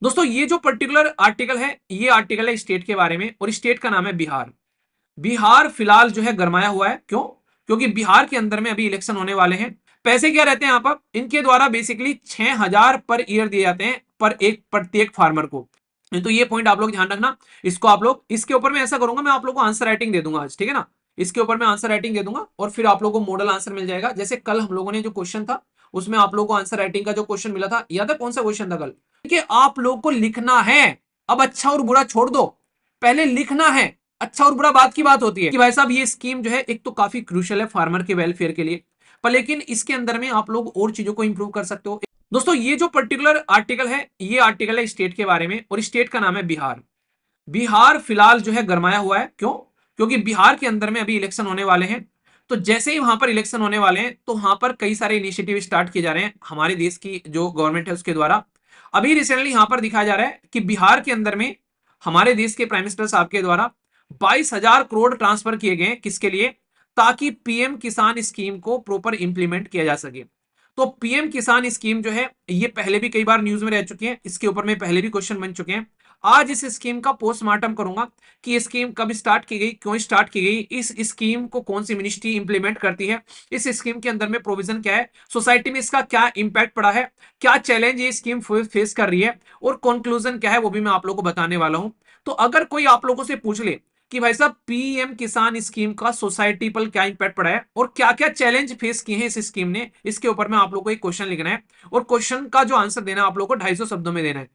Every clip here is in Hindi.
दोस्तों ये जो पर्टिकुलर आर्टिकल है, ये आर्टिकल है स्टेट के बारे में, और स्टेट का नाम है बिहार। बिहार फिलहाल जो है गरमाया हुआ है। क्यों? क्योंकि बिहार के अंदर में अभी इलेक्शन होने वाले हैं। पैसे क्या रहते हैं यहाँ पर, इनके द्वारा बेसिकली 6,000 पर ईयर दिए जाते हैं पर एक प्रत्येक फार्मर को। तो ये पॉइंट आप लोग ध्यान रखना। इसको आप लोग, इसके ऊपर मैं ऐसा करूंगा, मैं आप लोग को आंसर राइटिंग दे दूंगा आज, ठीक है ना। इसके ऊपर मैं आंसर राइटिंग दे दूंगा और फिर आप लोगों को मॉडल आंसर मिल जाएगा। जैसे कल हम लोगों ने जो क्वेश्चन था उसमें आप लोगों को आंसर राइटिंग का जो क्वेश्चन मिला था, याद है कौन सा क्वेश्चन था कल? कि आप लोग को लिखना है। अब अच्छा और बुरा छोड़ दो, पहले लिखना है। अच्छा और बुरा बात की बात होती है कि भाई साहब ये स्कीम जो है एक तो काफी क्रूशियल है फार्मर के वेलफेयर के लिए, पर लेकिन इसके अंदर में आप लोग और चीजों को इंप्रूव कर सकते हो। दोस्तों ये जो पर्टिकुलर आर्टिकल है, ये आर्टिकल है स्टेट के बारे में, और स्टेट का नाम है बिहार। बिहार फिलहाल जो है गरमाया हुआ है। क्यों? क्योंकि बिहार के अंदर में अभी इलेक्शन होने वाले हैं। तो जैसे ही वहां पर इलेक्शन होने वाले हैं तो वहां पर कई सारे इनिशिएटिव स्टार्ट किए जा रहे हैं हमारे देश की जो गवर्नमेंट है उसके द्वारा। अभी रिसेंटली यहां पर दिखाया जा रहा है कि बिहार के अंदर में हमारे देश के प्राइम मिनिस्टर साहब के द्वारा 22,000 करोड़ ट्रांसफर किए गए। किसके लिए? ताकि पीएम किसान स्कीम को प्रॉपर इंप्लीमेंट किया जा सके। तो पीएम किसान स्कीम जो है ये पहले भी कई बार न्यूज में रह चुकी है, इसके ऊपर में पहले भी क्वेश्चन बन चुके हैं। आज इस स्कीम का पोस्टमार्टम करूंगा कि ये स्कीम कब स्टार्ट की गई, क्यों स्टार्ट की गई, इस स्कीम को कौन सी मिनिस्ट्री इंप्लीमेंट करती है, इस स्कीम के अंदर में प्रोविजन क्या है, सोसाइटी में इसका क्या इंपैक्ट पड़ा है, क्या चैलेंज ये स्कीम फेस कर रही है, और कंक्लूजन क्या है वो भी मैं आप लोगों को बताने वाला हूं। तो अगर कोई आप लोगों से पूछ ले कि भाई साहब पीएम किसान स्कीम का सोसाइटी पर क्या इंपैक्ट पड़ा है और क्या क्या चैलेंज फेस किए हैं इस स्कीम ने, इसके ऊपर में आप लोगों को एक क्वेश्चन लिखना है, और क्वेश्चन का जो आंसर देना है आप लोगों को 250 शब्दों में देना है।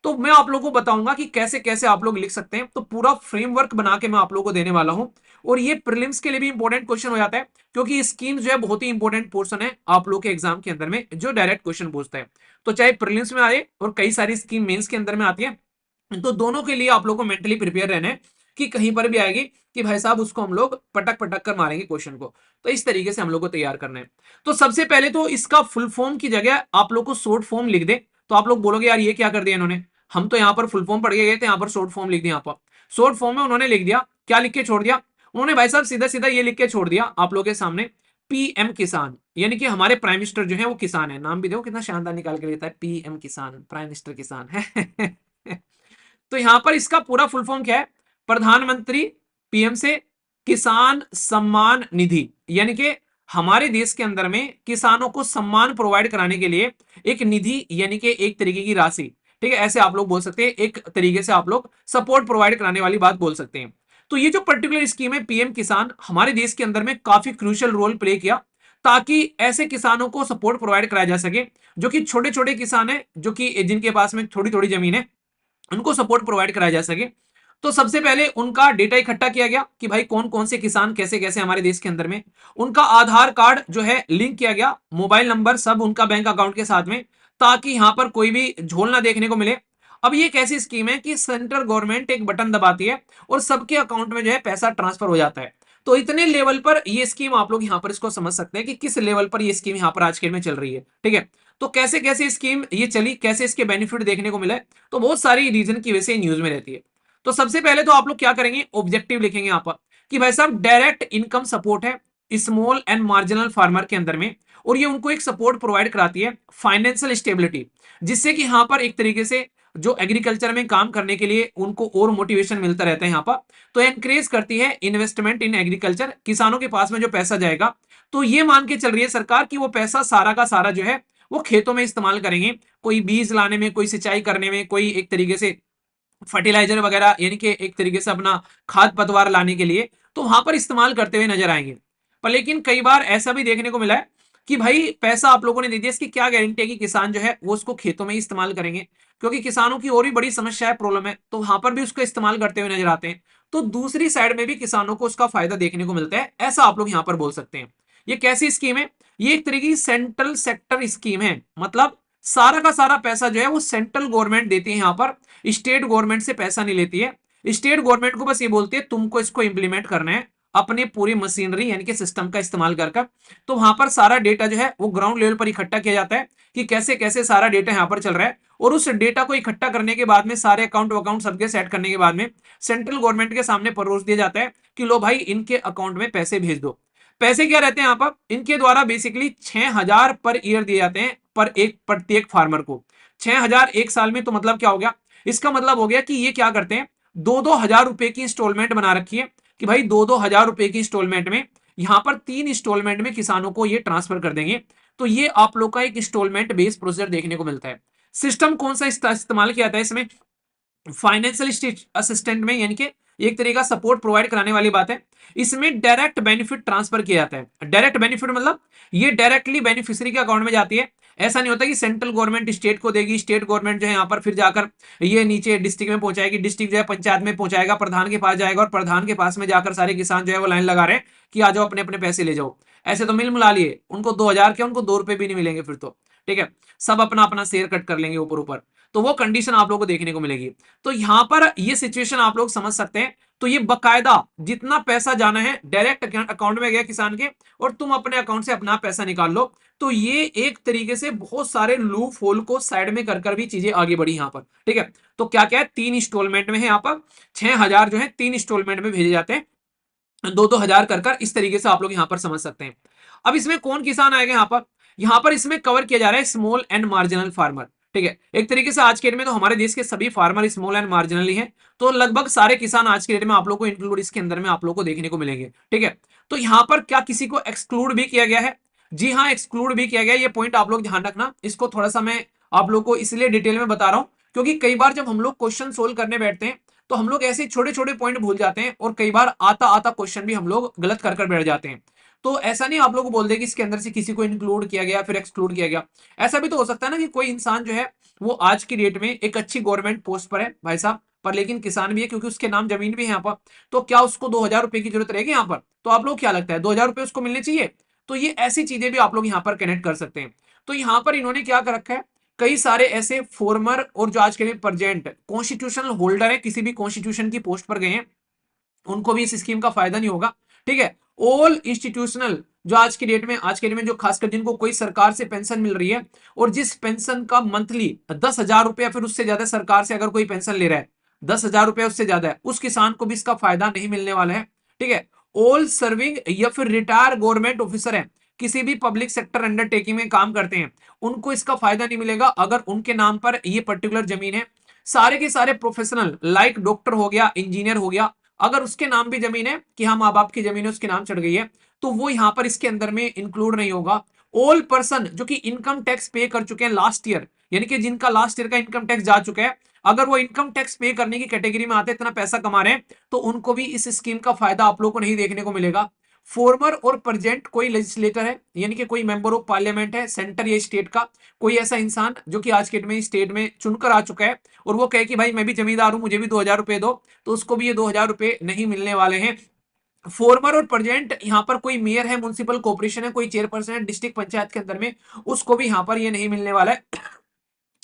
तो मैं आप लोगों को बताऊंगा कि कैसे कैसे आप लोग लिख सकते हैं, तो पूरा फ्रेमवर्क बना के मैं आप लोगों को देने वाला हूं। और ये प्रीलिम्स के लिए भी इंपॉर्टेंट क्वेश्चन हो जाता है, क्योंकि स्कीम जो है बहुत ही इंपॉर्टेंट पोर्शन है आप लोग के एग्जाम के अंदर में जो डायरेक्ट क्वेश्चन पूछता है। तो चाहे प्रीलिम्स में आए और कई सारी स्कीम मेंस के अंदर में आती है, तो दोनों के लिए आप लोग को मेंटली प्रिपेयर रहना है कि कहीं पर भी आएगी कि भाई साहब उसको हम लोग पटक पटक कर मारेंगे क्वेश्चन को। तो इस तरीके से हम लोग को तैयार करना है। तो सबसे पहले तो इसका फुल फॉर्म की जगह आप लोग को शॉर्ट फॉर्म लिख दे। तो आप लोग बोलोगे यार ये क्या कर दिया इन्होंने, हम तो यहाँ पर फुल फॉर्म पढ़ के गए थे, यहाँ पर शॉर्ट फॉर्म लिख दिया। यहाँ पर शॉर्ट फॉर्म में उन्होंने लिख दिया, क्या लिख के छोड़ दिया उन्होंने भाई साहब, सीधा सीधा ये लिख के छोड़ दिया आप लोगों के सामने, पीएम किसान। यानी कि हमारे प्राइम मिनिस्टर जो है वो किसान है। नाम भी देखो कितना शानदार निकाल के लेता है, पीएम किसान, प्राइम मिनिस्टर किसान है। तो यहां पर इसका पूरा फुल फॉर्म क्या है? प्रधानमंत्री पीएम से किसान सम्मान निधि। यानी कि हमारे देश के अंदर में किसानों को सम्मान प्रोवाइड कराने के लिए एक निधि, यानी कि एक तरीके की राशि, ठीक है, ऐसे आप लोग बोल सकते हैं, एक तरीके से आप लोग सपोर्ट प्रोवाइड कराने वाली बात बोल सकते हैं। तो ये जो पर्टिकुलर स्कीम है पीएम किसान, हमारे देश के अंदर में काफी क्रूशियल रोल प्ले किया, ताकि ऐसे किसानों को सपोर्ट प्रोवाइड कराया जा सके जो कि छोटे छोटे किसान है, जो कि जिनके पास में थोड़ी थोड़ी जमीन है, उनको सपोर्ट प्रोवाइड कराया जा सके। तो सबसे पहले उनका डेटा इकट्ठा किया गया कि भाई कौन कौन से किसान कैसे कैसे हमारे देश के अंदर में, उनका आधार कार्ड जो है लिंक किया गया, मोबाइल नंबर सब उनका बैंक अकाउंट के साथ में, ताकि यहां पर कोई भी झोल ना देखने को मिले। अब ये एक ऐसी स्कीम है कि सेंट्रल गवर्नमेंट एक बटन दबाती है और सबके अकाउंट में जो है पैसा ट्रांसफर हो जाता है। तो इतने लेवल पर ये स्कीम आप लोग यहां पर इसको समझ सकते हैं कि किस लेवल पर ये स्कीम यहां पर आज के डेट में चल रही है, ठीक है। तो कैसे कैसे स्कीम ये चली, कैसे इसके बेनिफिट देखने को मिले, तो बहुत सारी रीजन की वजह से न्यूज में रहती है। तो सबसे पहले तो आप लोग क्या करेंगे, ऑब्जेक्टिव लिखेंगे यहाँ पर कि भाई साहब डायरेक्ट इनकम सपोर्ट है स्मॉल एंड मार्जिनल फार्मर के अंदर में, और ये उनको एक सपोर्ट प्रोवाइड कराती है फाइनेंशियल स्टेबिलिटी, जिससे कि यहाँ पर एक तरीके से जो एग्रीकल्चर में काम करने के लिए उनको और मोटिवेशन मिलता रहता है यहाँ पर। तो एनकरेज करती है इन्वेस्टमेंट इन एग्रीकल्चर, किसानों के पास में जो पैसा जाएगा तो ये मान के चल रही है सरकार कि वो पैसा सारा का सारा जो है वो खेतों में इस्तेमाल करेंगे, कोई बीज लाने में, कोई सिंचाई करने में, कोई एक तरीके से फर्टिलाइजर वगैरह, यानी कि एक तरीके से अपना खाद पतवार लाने के लिए, तो वहां पर इस्तेमाल करते हुए नजर आएंगे। पर लेकिन कई बार ऐसा भी देखने को मिला है कि भाई पैसा आप लोगों ने दे दिया, इसकी क्या गारंटी है कि किसान जो है वो उसको खेतों में ही इस्तेमाल करेंगे, क्योंकि किसानों की और भी बड़ी समस्या है, प्रॉब्लम है, तो वहां पर भी उसको इस्तेमाल करते हुए नजर आते हैं। तो दूसरी साइड में भी किसानों को उसका फायदा देखने को मिलता है, ऐसा आप लोग यहां पर बोल सकते हैं। ये कैसी स्कीम है? ये एक तरीके की सेंट्रल सेक्टर स्कीम है, मतलब सारा का सारा पैसा जो है वो सेंट्रल गवर्नमेंट देती है यहाँ पर, स्टेट गवर्नमेंट से पैसा नहीं लेती है। स्टेट गवर्नमेंट को बस ये बोलती है तुमको इसको इंप्लीमेंट करना है अपने पूरी मशीनरी यानी कि सिस्टम का इस्तेमाल कर। तो वहां पर सारा डेटा जो है वो ग्राउंड लेवल पर इकट्ठा किया जाता है कि कैसे कैसे सारा डेटा यहाँ पर चल रहा है, और उस डेटा को इकट्ठा करने के बाद में सारे अकाउंट अकाउंट सबके सेट करने के बाद में सेंट्रल गवर्नमेंट के सामने परोस दिया जाता है कि लो भाई इनके अकाउंट में पैसे भेज दो। पैसे क्या रहते हैं यहाँ पर, इनके द्वारा बेसिकली 6,000 पर ईयर दिए जाते हैं पर एक प्रत्येक फार्मर को। 6,000 एक साल में, तो मतलब क्या हो गया, इसका मतलब हो गया कि ये क्या करते हैं, 2-2 हजार रुपए की इंस्टॉलमेंट बना रखी है कि भाई 2-2 हजार रुपए की इंस्टॉलमेंट में, यहां पर 3 इंस्टॉलमेंट में किसानों को ये ट्रांसफर कर देंगे। तो ये आप लोग का एक इंस्टॉलमेंट बेस्ड प्रोसीजर देखने को मिलता है। सिस्टम कौन सा इस्तेमाल किया जाता है इसमें, फाइनेंशियल असिस्टेंट में, यानी कि एक तरीके का सपोर्ट प्रोवाइड कराने वाली बात है। इसमें डायरेक्ट बेनिफिट ट्रांसफर किया जाता है। डायरेक्ट बेनिफिट मतलब ये डायरेक्टली बेनिफिशियरी के अकाउंट में जाती है। ऐसा नहीं होता कि सेंट्रल गवर्नमेंट स्टेट को देगी, स्टेट गवर्नमेंट जो है यहाँ पर फिर जाकर ये नीचे डिस्ट्रिक्ट में पहुंचाएगी, डिस्ट्रिक्ट जो है पंचायत में पहुंचाएगा, प्रधान के पास जाएगा, और प्रधान के पास में जाकर सारे किसान जो है वो लाइन लगा रहे हैं कि आ जाओ अपने अपने पैसे ले जाओ। ऐसे तो मिल मिला लिए उनको 2,000 के, उनको 2 रुपए भी नहीं मिलेंगे फिर तो, ठीक है, सब अपना अपना शेयर कट कर लेंगे ऊपर ऊपर। तो वो कंडीशन आप लोगों को देखने को मिलेगी। तो यहां पर ये सिचुएशन आप लोग समझ सकते हैं। तो ये बकायदा जितना पैसा जाना है डायरेक्ट अकाउंट में गया किसान के, और तुम अपने अकाउंट से अपना पैसा निकाल लो। तो ये एक तरीके से बहुत सारे लूप होल को साइड में कर भी चीजें आगे बढ़ी यहां पर, ठीक है। तो क्या क्या है, 3 इंस्टॉलमेंट में है यहाँ पर, 6,000 जो है 3 इंस्टॉलमेंट में भेजे जाते हैं, 2-2 हजार कर इस तरीके से आप लोग यहां पर समझ सकते हैं। अब इसमें कौन किसान आएगा यहाँ पर इसमें कवर किया जा रहा है स्मॉल एंड मार्जिनल फार्मर, ठीक है। एक तरीके से आज के डेट में तो हमारे देश के सभी फार्मर स्मॉल एंड मार्जिनल ही हैं, तो लगभग सारे किसान आज के डेट में आप लोग को इंक्लूड इसके अंदर में आप लोग को देखने को मिलेंगे, ठीक है। तो यहाँ पर क्या किसी को एक्सक्लूड भी किया गया है, जी हाँ एक्सक्लूड भी किया गया है। ये पॉइंट आप लोग ध्यान रखना, इसको थोड़ा सा मैं आप लोग को इसलिए डिटेल में बता रहा हूं क्योंकि कई बार जब हम लोग क्वेश्चन सोल्व करने बैठते हैं तो हम लोग ऐसे छोटे छोटे पॉइंट भूल जाते हैं, और कई बार आता आता क्वेश्चन भी हम लोग गलत कर बैठ जाते हैं। तो ऐसा नहीं आप लोग को बोल दे कि इसके अंदर से किसी को इंक्लूड किया गया फिर एक्सक्लूड किया गया। ऐसा भी तो हो सकता है ना कि कोई इंसान जो है वो आज की डेट में एक अच्छी गवर्नमेंट पोस्ट पर है भाई साहब, पर लेकिन किसान भी है क्योंकि उसके नाम जमीन भी है यहाँ पर, तो क्या उसको 2,000 रुपए की जरूरत रहेगी यहाँ पर? तो आप लोग क्या लगता है 2,000 रुपए उसको मिलने चाहिए? तो ये ऐसी चीजें भी आप लोग यहाँ पर कनेक्ट कर सकते हैं। तो यहाँ पर इन्होंने क्या कर रखा है, कई सारे ऐसे फॉर्मर और जो आज के प्रेजेंट कॉन्स्टिट्यूशनल होल्डर है, किसी भी कॉन्स्टिट्यूशन की पोस्ट पर गए हैं, उनको भी इस स्कीम का फायदा नहीं होगा, ठीक है। ऑल इंस्टीट्यूशनल जो आज के डेट में जो खासकर जिनको कोई सरकार से पेंशन मिल रही है, और जिस पेंशन का मंथली 10,000 रुपया फिर उससे ज्यादा सरकार से अगर कोई पेंशन ले रहा है, 10,000 रुपया उससे ज्यादा है, उस किसान को भी इसका फायदा नहीं मिलने वाला है, ठीक है। ऑल सर्विंग या फिर रिटायर गवर्नमेंट ऑफिसर है, किसी भी पब्लिक सेक्टर अंडरटेकिंग में काम करते हैं, उनको इसका फायदा नहीं मिलेगा अगर उनके नाम पर ये पर्टिकुलर जमीन है। सारे के सारे प्रोफेशनल लाइक डॉक्टर हो गया, इंजीनियर हो गया, अगर उसके नाम भी जमीन है कि हाँ माँ बाप की जमीन है उसके नाम चढ़ गई है, तो वो यहां पर इसके अंदर में इंक्लूड नहीं होगा। ऑल पर्सन जो कि इनकम टैक्स पे कर चुके हैं लास्ट ईयर, यानी कि जिनका लास्ट ईयर का इनकम टैक्स जा चुका है, अगर वो इनकम टैक्स पे करने की कैटेगरी में आते हैं, इतना पैसा कमा रहे हैं, तो उनको भी इस स्कीम का फायदा आप लोग को नहीं देखने को मिलेगा। फॉर्मर और प्रेजेंट कोई लेजिस्लेटर है, यानी कि कोई मेंबर ऑफ पार्लियामेंट है सेंटर या स्टेट का, कोई ऐसा इंसान जो कि आज के डेट में स्टेट में चुनकर आ चुका है, और वो कहे कि भाई मैं भी जमींदार हूं मुझे भी 2,000 रुपए दो, तो उसको भी ये 2,000 रुपए नहीं मिलने वाले हैं। फॉर्मर और प्रेजेंट यहाँ पर कोई मेयर है, म्युनिसिपल कॉर्पोरेशन है, कोई चेयरपर्सन है डिस्ट्रिक्ट पंचायत के अंदर में, उसको भी यहाँ पर ये नहीं मिलने वाला है।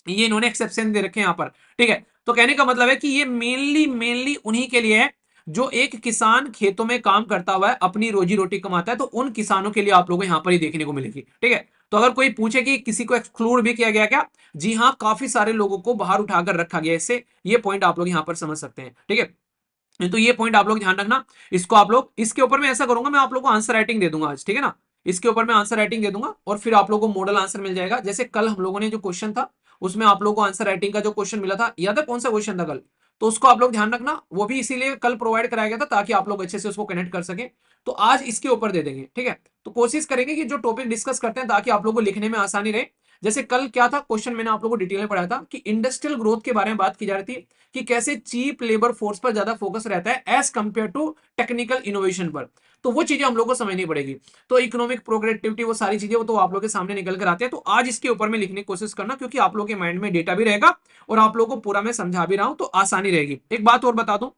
ये इन्होंने एक्सेप्शन दे रखे हैं यहाँ पर, ठीक है। तो कहने का मतलब है कि ये मेनली मेनली उन्हीं के लिए है जो एक किसान खेतों में काम करता हुआ है, अपनी रोजी रोटी कमाता है, तो उन किसानों के लिए आप लोगों को यहाँ पर ही देखने को मिलेगी, ठीक है। तो अगर कोई पूछे कि किसी को एक्सक्लूड भी किया गया क्या, जी हाँ काफी सारे लोगों को बाहर उठाकर रखा गया इससे, ये पॉइंट आप लोग यहाँ पर समझ सकते हैं, ठीक है। तो ये पॉइंट आप लोग ध्यान रखना, इसको आप लोग इसके ऊपर मैं ऐसा करूंगा, मैं आप लोग को आंसर राइटिंग दे दूंगा आज, ठीक है ना। इसके ऊपर मैं आंसर राइटिंग दे दूंगा और फिर आप लोगों को मॉडल आंसर मिल जाएगा। जैसे कल हम लोगों ने जो क्वेश्चन था उसमें आप लोगों को आंसर राइटिंग का जो क्वेश्चन मिला था, याद है कौन सा क्वेश्चन था कल, तो उसको आप लोग ध्यान रखना, वो भी इसीलिए कल प्रोवाइड कराया गया था ताकि आप लोग अच्छे से उसको कनेक्ट कर सके। तो आज इसके ऊपर दे देंगे, ठीक है। तो कोशिश करेंगे कि जो टॉपिक डिस्कस करते हैं ताकि आप लोगों को लिखने में आसानी रहे। जैसे कल क्या था क्वेश्चन, मैंने आप लोगों को डिटेल में पढ़ाया था कि इंडस्ट्रियल ग्रोथ के बारे में बात की जा रही थी कि कैसे चीप लेबर फोर्स पर ज्यादा फोकस रहता है as compare to technical innovation पर, तो वो चीजें हम लोग को समझनी पड़ेगी। तो इकोनॉमिक प्रोग्रेसिविटी वो सारी चीजें वो तो आप लोग के सामने निकल कर आते हैं। तो आज इसके ऊपर में लिखने की कोशिश करना क्योंकि आप लोग के माइंड में डेटा भी रहेगा और आप लोग को पूरा मैं समझा भी रहा हूं तो आसानी रहेगी। एक बात और बता दूं,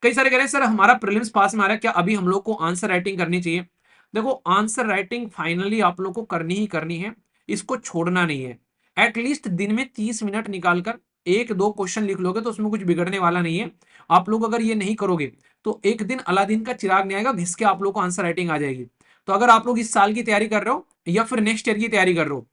कई सारे कह रहे हैं सर हमारा प्रीलिम्स पास में आ रहा है, क्या अभी हम लोग को आंसर राइटिंग करनी चाहिए? देखो आंसर राइटिंग फाइनली आप लोग को करनी ही करनी है, इसको छोड़ना नहीं है। एटलीस्ट दिन में 30 मिनट निकालकर एक दो क्वेश्चन लिख लोगे तो उसमें कुछ बिगड़ने वाला नहीं है। आप लोग अगर ये नहीं करोगे तो एक दिन अलादीन का चिराग नहीं आएगा, घिस के आप लोग को आंसर राइटिंग आ जाएगी। तो अगर आप लोग इस साल की तैयारी कर रहे हो या फिर नेक्स्ट ईयर की तैयारी कर रहे हो,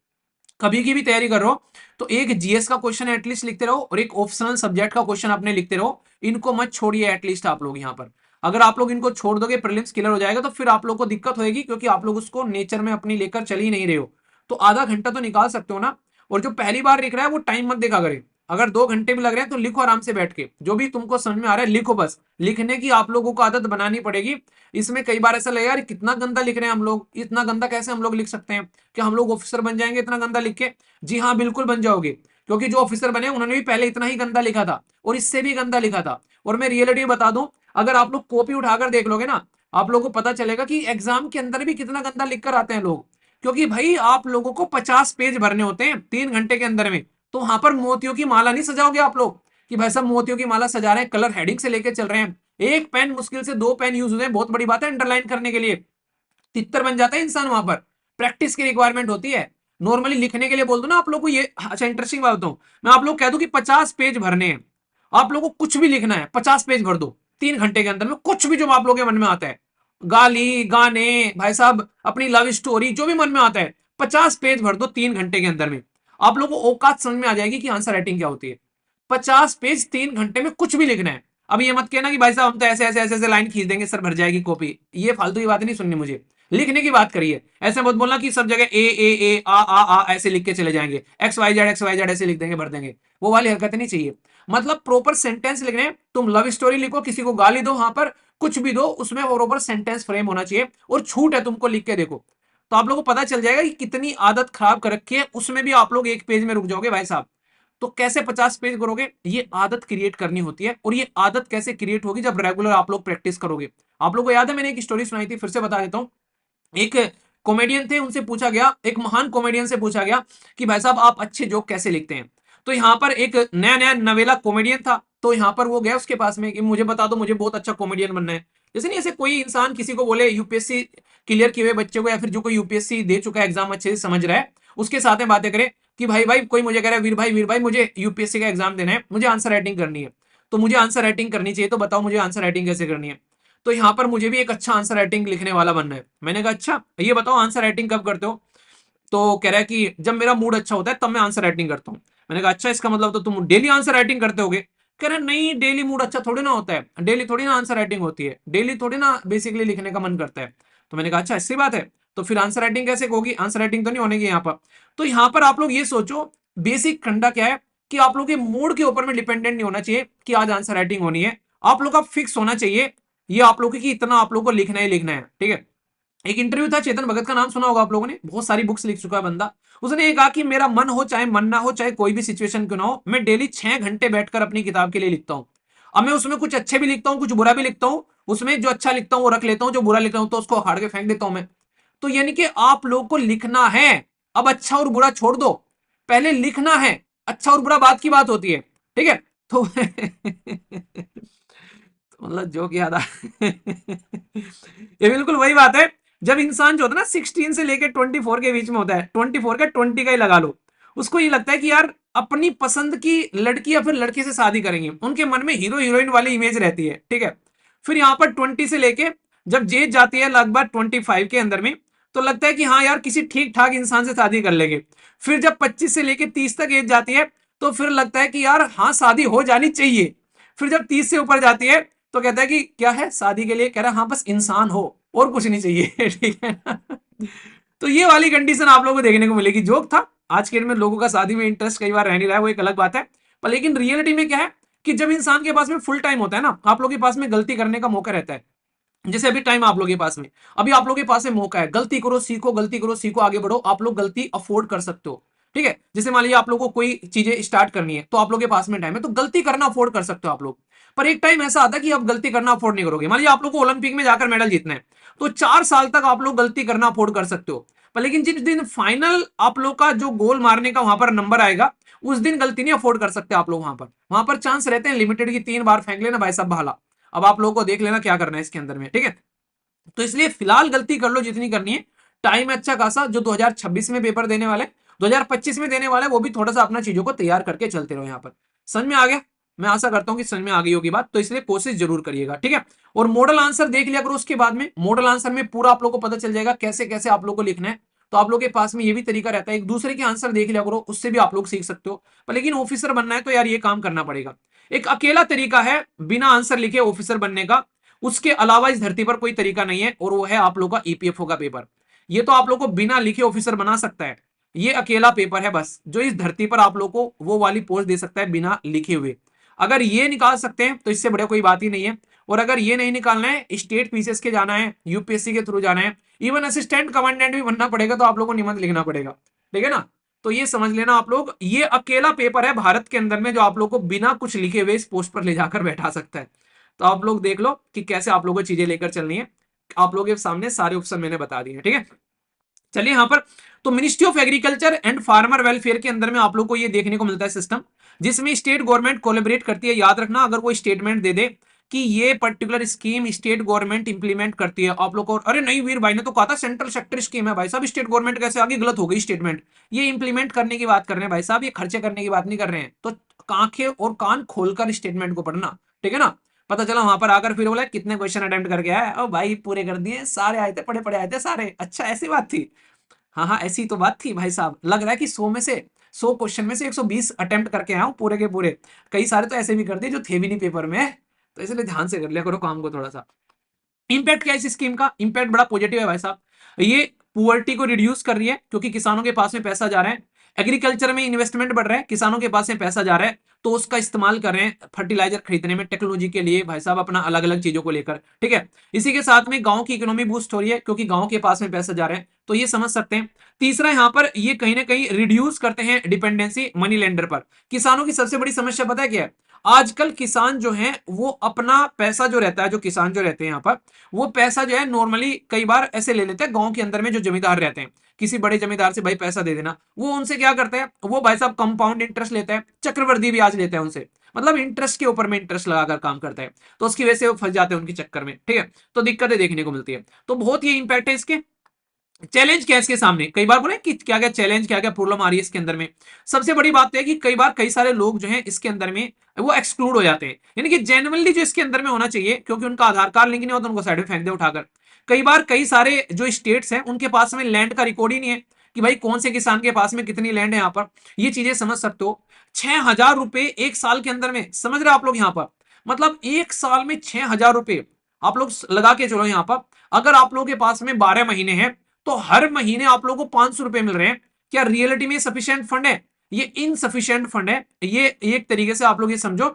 कभी की भी तैयारी कर रहे हो, तो एक जीएस का क्वेश्चन एटलीस्ट लिखते रहो और एक ऑप्शनल सब्जेक्ट का क्वेश्चन अपने लिखते रहो। इनको मत छोड़िए एटलीस्ट आप लोग यहाँ पर। अगर आप लोग इनको छोड़ दोगे प्रीलिम्स क्लियर हो जाएगा, तो फिर आप लोग को दिक्कत होगी क्योंकि आप लोग उसको नेचर में अपनी लेकर चल ही नहीं रहे हो। तो आधा घंटा तो निकाल सकते हो ना। और जो पहली बार लिख रहा है वो टाइम मत देखा करे। अगर 2 घंटे भी लग रहे हैं तो लिखो आराम से बैठ के, जो भी तुमको समझ में आ रहा है लिखो, बस लिखने की आप लोगों को आदत बनानी पड़ेगी। इसमें कई बार ऐसा लगेगा यार कितना गंदा लिख रहे हैं हम लोग, इतना गंदा कैसे हम लोग लिख सकते हैं, क्या हम लोग ऑफिसर बन जाएंगे इतना गंदा लिख के? जी हाँ, बिल्कुल बन जाओगे, क्योंकि जो ऑफिसर बने उन्होंने भी पहले इतना ही गंदा लिखा था और इससे भी गंदा लिखा था। और मैं रियलिटी बता दूं, अगर आप लोग कॉपी उठाकर देख लोगे ना, आप लोगों को पता चलेगा कि एग्जाम के अंदर भी कितना गंदा लिख कर आते हैं लोग। क्योंकि भाई आप लोगों को 50 पेज भरने होते हैं 3 घंटे के अंदर में, तो वहां पर मोतियों की माला नहीं सजाओगे आप लोग कि भाई साहब मोतियों की माला सजा रहे हैं, कलर हेडिंग से लेके चल रहे हैं, एक पेन मुश्किल से 2 पेन यूज होते हैं, बहुत बड़ी बात है अंडरलाइन करने के लिए, तितर बन जाता है इंसान वहां पर। प्रैक्टिस की रिक्वायरमेंट होती है। नॉर्मली लिखने के लिए बोल दो ना आप लोग को, ये अच्छा इंटरेस्टिंग बात बताऊं, मैं आप लोग कह दूं कि 50 पेज भरने हैं, आप लोगों को कुछ भी लिखना है 50 पेज भर दो 3 घंटे के अंदर में, कुछ भी जो आप लोगों के मन में आता है, गाली गाने भाई साहब अपनी लव स्टोरी जो भी मन में आता है, 50 पेज भर दो 3 घंटे के अंदर में, आप लोगों को औकात समझ में आ जाएगी कि आंसर राइटिंग क्या होती है। 50 पेज 3 घंटे में कुछ भी लिखना है। अब ये मत कहना कि भाई साहब हम तो ऐसे ऐसे ऐसे ऐसे लाइन खींच देंगे सर भर जाएगी कॉपी, ये फालतू की बात नहीं सुननी मुझे, लिखने की बात करिए। ऐसे मत बोलना कि सब जगह ए आ ऐसे लिख के चले जाएंगे, एक्स वाई जेड ऐसे लिख देंगे भर देंगे, वो वाली हरकत नहीं चाहिए। मतलब प्रॉपर सेंटेंस लिखने हैं, तुम लव स्टोरी लिखो, किसी को गाली दो, वहां पर कुछ भी दो, उसमें प्रॉपर सेंटेंस फ्रेम होना चाहिए। और छूट है तुमको लिख के देखो, तो आप लोगों को पता चल जाएगा कि कितनी आदत खराब कर रखी है, उसमें भी आप लोग 1 पेज में रुक जाओगे भाई साहब। तो कैसे 50 पेज करोगे, ये आदत क्रिएट करनी होती है। और ये आदत कैसे क्रिएट होगी, जब रेगुलर आप लोग प्रैक्टिस करोगे। आप लोगों को याद है मैंने एक स्टोरी सुनाई थी, फिर से बता देता हूं। एक कॉमेडियन थे, उनसे पूछा गया, एक महान कॉमेडियन से पूछा गया कि भाई साहब आप अच्छे जोक कैसे लिखते हैं। तो यहाँ पर एक नया नया नवेला कॉमेडियन था, तो यहाँ पर वो गया उसके पास में कि मुझे बता दो, मुझे बहुत अच्छा कॉमेडियन बनना है। जैसे नहीं, ऐसे कोई इंसान किसी को बोले यूपीएससी क्लियर किए हुए बच्चे को, या फिर जो कोई यूपीएससी दे चुका है, एग्जाम अच्छे से समझ रहा है, उसके साथ में बातें करे कि भाई भाई कोई मुझे कह रहा है वीर भाई मुझे यूपीएससी का एग्जाम देना है, मुझे आंसर राइटिंग करनी है, तो मुझे आंसर राइटिंग करनी चाहिए, तो बताओ मुझे आंसर राइटिंग कैसे करनी है। तो यहाँ पर मुझे भी एक अच्छा आंसर राइटिंग लिखने वाला बनना है। मैंने कहा अच्छा ये बताओ आंसर राइटिंग कब करते हो। तो कह रहा है कि जब मेरा मूड अच्छा होता है तब मैं आंसर राइटिंग करता हूँ। मैंने कहा अच्छा इसका मतलब तो तुम डेली आंसर राइटिंग करते होगे। कह रहे नहीं, डेली मूड अच्छा थोड़ी ना होता है, डेली थोड़ी ना आंसर राइटिंग होती है, डेली थोड़ी ना बेसिकली लिखने का मन करता है। तो मैंने कहा अच्छा ऐसी बात है, तो फिर आंसर राइटिंग कैसे होगी, आंसर राइटिंग तो नहीं होने की यहाँ पर। तो यहाँ पर आप लोग ये सोचो, बेसिक खंडा क्या है कि आप लोग के मूड के ऊपर में डिपेंडेंट नहीं होना चाहिए कि आज आंसर राइटिंग होनी है। आप लोग का फिक्स होना चाहिए ये आप लोगों की, इतना आप लोगों को लिखना ही लिखना है, ठीक है। एक इंटरव्यू था, चेतन भगत का नाम सुना होगा आप लोगों ने, बहुत सारी बुक्स लिख चुका है बंदा। उसने ये कहा कि मेरा मन हो चाहे मन ना हो, चाहे कोई भी सिचुएशन क्यों ना हो, मैं डेली 6 घंटे बैठकर अपनी किताब के लिए लिखता हूं। अब मैं उसमें कुछ अच्छे भी लिखता हूं, कुछ बुरा भी लिखता हूं, उसमें जो अच्छा लिखता हूं वो रख लेता हूं, जो बुरा लिखता हूं तो उसको उखाड़ के फेंक देता हूं मैं। तो यानी कि आप लोगों को लिखना है। अब अच्छा और बुरा छोड़ दो, पहले लिखना है। अच्छा और बुरा बात की बात होती है, ठीक है। तो मतलब जो याद आ ये बिल्कुल वही बात है, जब इंसान जो होता है ना 16 से लेकर 24 के बीच में होता है, 24 का 20 का ही लगा लो, उसको ये लगता है कि यार अपनी पसंद की लड़की या फिर लड़के से शादी करेंगे, उनके मन में हीरो हीरोइन वाली इमेज रहती है, ठीक है। फिर यहाँ पर 20 से लेके जब जेज जाती है लगभग 25 के अंदर में, तो लगता है कि हाँ यार किसी ठीक ठाक इंसान से शादी कर लेंगे। फिर जब 25 से लेके 30 तक एज जाती है, तो फिर लगता है कि यार हाँ शादी हो जानी चाहिए। फिर जब 30 से ऊपर जाती है तो कहता है कि क्या है शादी के लिए, कह रहा हाँ बस इंसान हो और कुछ नहीं चाहिए ठीक है ना। तो ये वाली कंडीशन आप लोगों को देखने को मिलेगी। जोक था, आज के डेट में लोगों का शादी में इंटरेस्ट कई बार रह नहीं रहा है, वो एक अलग बात है। पर लेकिन रियलिटी में क्या है कि जब इंसान के पास में फुल टाइम होता है ना, आप लोगों के पास में गलती करने का मौका रहता है। जैसे अभी टाइम आप लोगों के पास में, अभी आप लोगों के पास में मौका है, गलती करो सीखो, गलती करो सीखो आगे बढ़ो, आप लोग गलती अफोर्ड कर सकते हो, ठीक है। जैसे मान लीजिए आप लोगों को कोई चीजें स्टार्ट करनी है, तो आप लोगों के पास में टाइम है, तो गलती करना अफोर्ड कर सकते हो आप लोग। पर एक टाइम ऐसा आता है कि आप गलती करना अफोर्ड नहीं करोगे। मान लीजिए आप लोग को ओलंपिक में जाकर मेडल जीतना है, तो 4 साल तक आप लोग गलती करना अफोर्ड कर सकते हो। पर लेकिन जिस दिन फाइनल आप लोग का जो गोल मारने का वहां पर नंबर आएगा, उस दिन गलती नहीं अफोर्ड कर सकते आप लोग। वहां पर चांस रहते हैं लिमिटेड की 3 बार फेंक लेना भाई साहब भाला। अब आप लोगों को देख लेना क्या करना है इसके अंदर में, ठीक है। तो इसलिए फिलहाल गलती कर लो जितनी करनी है, टाइम है अच्छा खासा। जो 2026 में पेपर देने वाले, 2025 में देने वाले, वो भी थोड़ा सा अपना चीजों को तैयार करके चलते रहो। यहाँ पर समझ में आ गया, मैं आशा करता हूं कि समझ में आ गई होगी बात, तो इसलिए कोशिश जरूर करिएगा, ठीक है। और मॉडल आंसर देख लिया करो, उसके बाद में मॉडल आंसर में पूरा आप लोग को पता चल जाएगा कैसे कैसे आप लोग को लिखना है। तो आप लोग के पास में ये भी तरीका रहता है, एक दूसरे के आंसर देख लिया करो, उससे भी आप लोग सीख सकते हो। पर लेकिन ऑफिसर बनना है तो यार ये काम करना पड़ेगा। एक अकेला तरीका है बिना आंसर लिखे ऑफिसर बनने का, उसके अलावा इस धरती पर कोई तरीका नहीं है, और वो है आप लोग का ईपीएफओ का पेपर। ये तो आप लोग को बिना लिखे ऑफिसर बना सकता है, ये अकेला पेपर है बस जो इस धरती पर आप लोग को वो वाली पोस्ट दे सकता है बिना लिखे हुए। अगर ये निकाल सकते हैं तो इससे बड़े कोई बात ही नहीं है। और अगर ये नहीं निकालना है, स्टेट पीसीएस के जाना है, यूपीएससी के थ्रू जाना है, इवन असिस्टेंट कमांडेंट भी बनना पड़ेगा, तो आप लोगों को निबंध लिखना पड़ेगा, ठीक है ना। तो ये समझ लेना आप लोग, ये अकेला पेपर है भारत के अंदर में जो आप लोग को बिना कुछ लिखे हुए इस पोस्ट पर ले जाकर बैठा सकता है। तो आप लोग देख लो कि कैसे आप लोगों को चीजें लेकर चलनी है। आप लोगों के सामने सारे ऑप्शन मैंने बता दिए, ठीक है। चलिए यहां पर तो ministry of agriculture and farmer welfare के अंदर में आप लोग को ये देखने को मिलता है सिस्टम, जिसमें स्टेट गवर्नमेंट कोलैबोरेट करती है। याद रखना, अगर वो स्टेटमेंट दे दे कि ये particular scheme state government implement करती है, आप लोग को अरे नहीं वीर भाई ने तो कहा था सेंट्रल सेक्टर स्कीम है, भाई साहब स्टेट गवर्नमेंट कैसे आगे, गलत हो गई स्टेटमेंट। ये इंप्लीमेंट करने की बात कर रहे हैं भाई साहब, ये खर्चे करने की बात नहीं कर रहे हैं। तो आंखें और कान खोलकर स्टेटमेंट को पढ़ना, ठीक है ना। पता चला वहां पर आकर फिर बोला कितने क्वेश्चन अटेम्प्ट करके आया, ओ भाई पूरे कर दिए, सारे आए थे, पढ़े पढ़े आए थे सारे, अच्छा ऐसी बात थी। हाँ हाँ ऐसी तो बात थी भाई साहब, लग रहा है कि 100 क्वेश्चन में से 120 अटेम्प्ट करके आया हूँ पूरे के पूरे। कई सारे तो ऐसे भी कर दिए जो थे भी नहीं पेपर में, तो इसलिए ध्यान से कर लिया करो काम को थोड़ा सा। इंपैक्ट क्या है इस स्कीम का, इंपैक्ट बड़ा पॉजिटिव है भाई साहब। ये पुअर्टी को रिड्यूस कर रही है क्योंकि किसानों के पास में पैसा जा रहा है, एग्रीकल्चर में इन्वेस्टमेंट बढ़ रहा है, किसानों के पास में पैसा जा रहा है, तो उसका इस्तेमाल कर रहे हैं फर्टिलाइजर खरीदने में, टेक्नोलॉजी के लिए भाई साहब, अपना अलग अलग चीजों को लेकर, ठीक है। इसी के साथ में गांव की इकोनॉमी बूस्ट हो रही है क्योंकि गांव के पास में पैसा जा रहा है, तो ये समझ सकते हैं। तीसरा यहां पर ये कहीं ना कहीं रिड्यूस करते हैं डिपेंडेंसी मनी लेंडर पर। किसानों की सबसे बड़ी समस्या पता है क्या है, आजकल किसान जो है वो अपना पैसा जो रहता है, जो किसान जो रहते हैं यहाँ पर, वो पैसा जो है नॉर्मली कई बार ऐसे ले लेते हैं, गांव के अंदर में जो जमींदार रहते हैं, किसी बड़े जमींदार से भाई पैसा दे देना, वो उनसे क्या करता है, वो भाई साहब कंपाउंड इंटरेस्ट लेता है, चक्रवृद्धि ब्याज लेता है उनसे, मतलब इंटरेस्ट के ऊपर में इंटरेस्ट लगाकर काम करता है, तो उसकी वजह से वो फंस जाते हैं उनके चक्कर में, ठीक है। तो दिक्कतें देखने को मिलती है, तो बहुत ही इंपैक्ट है इसके। चैलेंज क्या है इसके सामने, कई बार बोले कि क्या क्या चैलेंज, क्या क्या प्रॉब्लम आ रही है इसके अंदर में। सबसे बड़ी बात है कि कई बार कई सारे लोग जो हैं इसके अंदर में वो एक्सक्लूड हो जाते हैं, यानी कि जेन्युइनली जो इसके अंदर में होना चाहिए, क्योंकि उनका आधार कार्ड लिंक नहीं होता, उनको साइड में फेंक दे उठाकर। कई बार कई सारे जो स्टेट्स हैं उनके पास में लैंड का रिकॉर्ड ही नहीं है कि भाई कौन से किसान के पास में कितनी लैंड है यहाँ पर। ये चीजें समझ सकते हो, 6,000 रुपए एक साल के अंदर में, समझ रहे हो आप लोग यहाँ पर, मतलब एक साल में 6,000 रुपए आप लोग लगा के चलो यहाँ पर। अगर आप लोगों के पास में 12 महीने हैं तो हर महीने आप लोगों को 500 रुपए मिल रहे हैं। क्या रियलिटी में सफिशिएंट फंड है? ये इनसफिशिएंट फंड है। ये एक तरीके से आप लोग ये समझो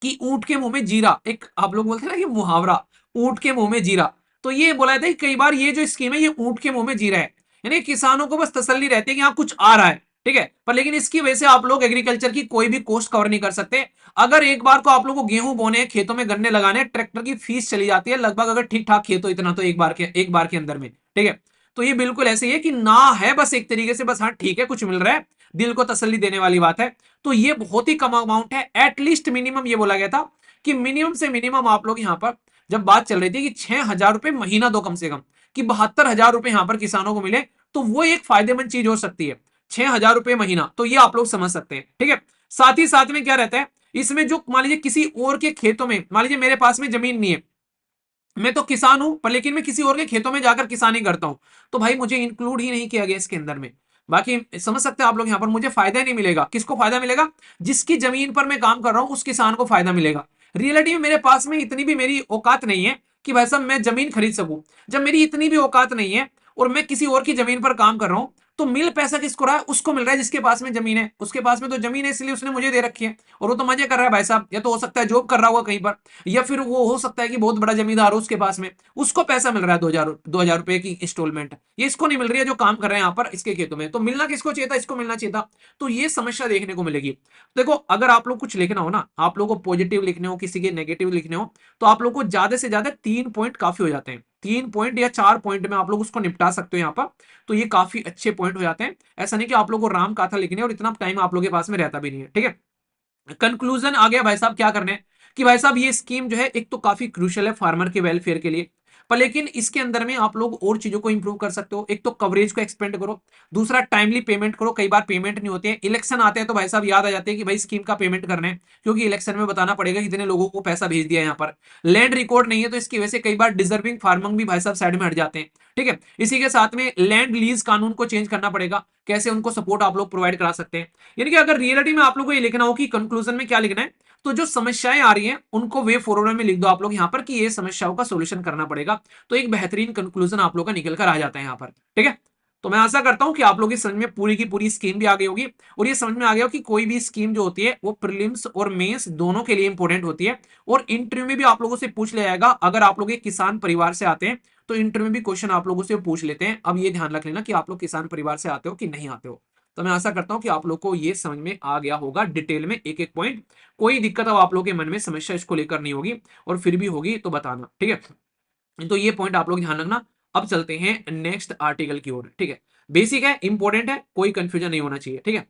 कि ऊंट के मुंह में जीरा, एक आप लोग बोलते हैं ना कि मुहावरा, ऊंट के मुंह में जीरा। तो ये बोला जाता है कि कई बार ये जो स्कीम है ये ऊंट के मुंह में जीरा है, यानी किसानों को बस तसल्ली रहती है कि हाँ कुछ आ रहा है, ठीक है, पर लेकिन इसकी वजह से आप लोग एग्रीकल्चर की कोई भी कॉस्ट कवर नहीं कर सकते। अगर एक बार को आप लोग को गेहूं बोने हैं, खेतों में गन्ने लगाने हैं, ट्रैक्टर की फीस चली जाती है लगभग, अगर ठीक ठाक खेत हो इतना, तो एक बार के अंदर में, ठीक है। तो ये बिल्कुल ऐसे ही है कि ना है बस एक तरीके से, बस हाँ ठीक है कुछ मिल रहा है, दिल को तसल्ली देने वाली बात है। तो ये बहुत ही कम अमाउंट है, एटलीस्ट मिनिमम ये बोला गया था कि मिनिमम से मिनिमम आप लोग यहाँ पर जब बात चल रही थी कि 6,000 रुपए महीना दो कम से कम, कि 72,000 रुपए यहाँ पर किसानों को मिले, तो वो एक फायदेमंद चीज हो सकती है। 6,000 रुपए महीना, तो ये आप लोग समझ सकते हैं, ठीक है। साथ ही साथ में क्या रहता है इसमें, जो मान लीजिए किसी और के खेतों में, मान लीजिए मेरे पास में जमीन नहीं है, मैं तो किसान हूं पर लेकिन मैं किसी और के खेतों में जाकर किसानी करता हूं, तो भाई मुझे इंक्लूड ही नहीं किया गया इसके अंदर में। बाकी समझ सकते हैं आप लोग, यहां पर मुझे फायदा नहीं मिलेगा। किसको फायदा मिलेगा? जिसकी जमीन पर मैं काम कर रहा हूं उस किसान को फायदा मिलेगा। रियलिटी में मेरे पास में इतनी भी मेरी औकात नहीं है कि भाई साहब मैं जमीन खरीद सकूं। जब मेरी इतनी भी औकात नहीं है और मैं किसी और की जमीन पर काम कर रहा हूं, तो मिल पैसा किसको रहा है? उसको मिल रहा है जिसके पास में जमीन है। उसके पास में तो जमीन है इसलिए उसने मुझे दे रखी है, और वो तो मजे कर रहा है भाई साहब, या तो हो सकता है जॉब कर रहा होगा कहीं पर, या फिर वो हो सकता है कि बहुत बड़ा जमींदार हो उसके पास में, उसको पैसा मिल रहा है 2,000 रुपए की इंस्टॉलमेंट, ये इसको नहीं मिल रही है जो काम कर रहे हैं यहाँ पर इसके खेतों में। तो मिलना किसको चाहिए था? इसको मिलना चाहिए था। तो ये समस्या देखने को मिलेगी। देखो अगर आप लोग कुछ लिखना हो ना, आप लोग को पॉजिटिव लिखने हो, किसी के नेगेटिव लिखने हो, तो आप लोग को ज्यादा से ज्यादा 3 पॉइंट काफी हो जाते हैं। 3 पॉइंट या 4 पॉइंट में आप लोग उसको निपटा सकते हो यहाँ पर, तो ये काफी अच्छे पॉइंट हो जाते हैं। ऐसा नहीं कि आप लोग को राम कथा लिखनी है और इतना टाइम आप लोग के पास में रहता भी नहीं है, ठीक है। कंक्लूजन आ गया भाई साहब, क्या करने हैं कि भाई साहब ये स्कीम जो है एक तो काफी क्रूशियल है फार्मर के वेलफेयर के लिए, पर लेकिन इसके अंदर में आप लोग और चीजों को इंप्रूव कर सकते हो। एक तो कवरेज को एक्सपेंड करो, दूसरा टाइमली पेमेंट करो। कई बार पेमेंट नहीं होते हैं, इलेक्शन आते हैं तो भाई साहब याद आ जाते हैं कि भाई स्कीम का पेमेंट करना है, क्योंकि इलेक्शन में बताना पड़ेगा कितने लोगों को पैसा भेज दिया यहाँ पर। लैंड रिकॉर्ड नहीं है तो इसकी वजह से कई बार डिजर्विंग फार्मर भी भाई साहब साइड में हट जाते हैं, ठीक है। इसी के साथ में लैंड लीज कानून को चेंज करना पड़ेगा, कैसे उनको सपोर्ट आप लोग प्रोवाइड करा सकते हैं। यानी कि अगर रियलिटी में आप लोग को ये लिखना हो कि कंक्लूजन में क्या लिखना है, तो जो समस्याएं आ रही हैं उनको वे फॉरवर्ड में लिख दो आप लोग यहाँ पर कि ये समस्याओं का सोल्यूशन करना पड़ेगा, तो एक बेहतरीन कंक्लूजन आप लोग का निकल कर आ जाता है यहाँ पर, ठीक है। तो मैं आशा करता हूं कि आप लोग की समझ में पूरी की पूरी स्कीम भी आ गई होगी और ये समझ में आ गया हो कि कोई भी स्कीम जो होती है वो प्रीलिम्स और मेंस दोनों के लिए इंपॉर्टेंट होती है और इंटरव्यू में भी आप लोगों से पूछ लिया जाएगा। अगर आप लोग एक किसान परिवार से आते हैं तो इंटरव्यू में भी क्वेश्चन आप लोगों से पूछ लेते हैं। अब ये ध्यान रख लेना कि आप लोग किसान परिवार से आते हो कि नहीं आते हो। तो मैं आशा करता हूं कि आप लोग को ये समझ में आ गया होगा डिटेल में एक एक पॉइंट। कोई दिक्कत अब आप लोग के मन में समस्या इसको लेकर नहीं होगी और फिर भी होगी तो बताना, ठीक है। तो ये पॉइंट आप लोग ध्यान रखना। अब चलते हैं नेक्स्ट आर्टिकल की ओर, ठीक है। बेसिक है, इंपॉर्टेंट है, कोई कंफ्यूजन नहीं होना चाहिए, ठीक है।